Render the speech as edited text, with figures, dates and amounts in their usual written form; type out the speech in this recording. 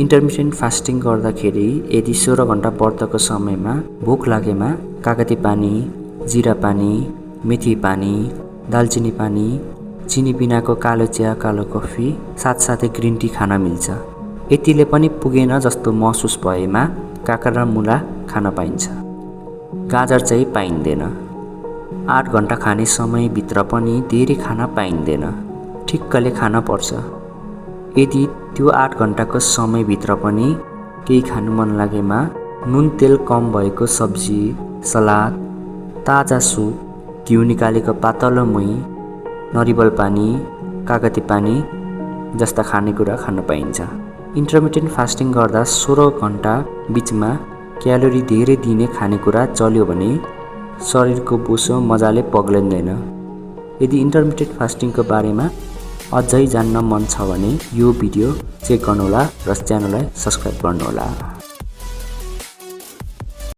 इन्टरमिटेन्ट fasting गर्दाखेरि यदि 16 घण्टा व्रतको समयमा भोक लागेमा कागती पानी, जिरा पानी, मेथी पानी, दालचिनी पानी, चिनी बिनाको कालो चिया, कालो कफी साथसाथै ग्रिन टी खान मिल्छ। यतिले पनि पुगेन जस्तो महसुस भएमा काँक्रा र मुला खान पाइन्छ। गाजर चाहिँ पाइँदैन। 8 घण्टा खाने समयभित्र पनि धेरै खान पाइँदैन, ठिक्कले खान पर्छ। यदि त्यो 8 घण्टाको समयभित्र पनि केही खानु मन लागेमा नुन तेल कम भएको सब्जी, सलाद, ताजा सुप, घिउ निकालेको पातलो मोही, नरिवल पानी, कागती पानी जस्ता खानेकुरा खान पाइन्छ। इन्टरमिटेन्ट फास्टिङ गर्दा 16 घण्टा बिचमा क्यालोरी धेरै दिने खानेकुरा चल्यो भने शरीरको बोसो मजाले पग्लिँदैन। यदि इन्टरमिटेन्ट फास्टिङको बारेमा अझै जान्न मन छ भने यो भिडियो चेक गर्नुहोला र च्यानललाई सब्स्क्राइब गर्नुहोला।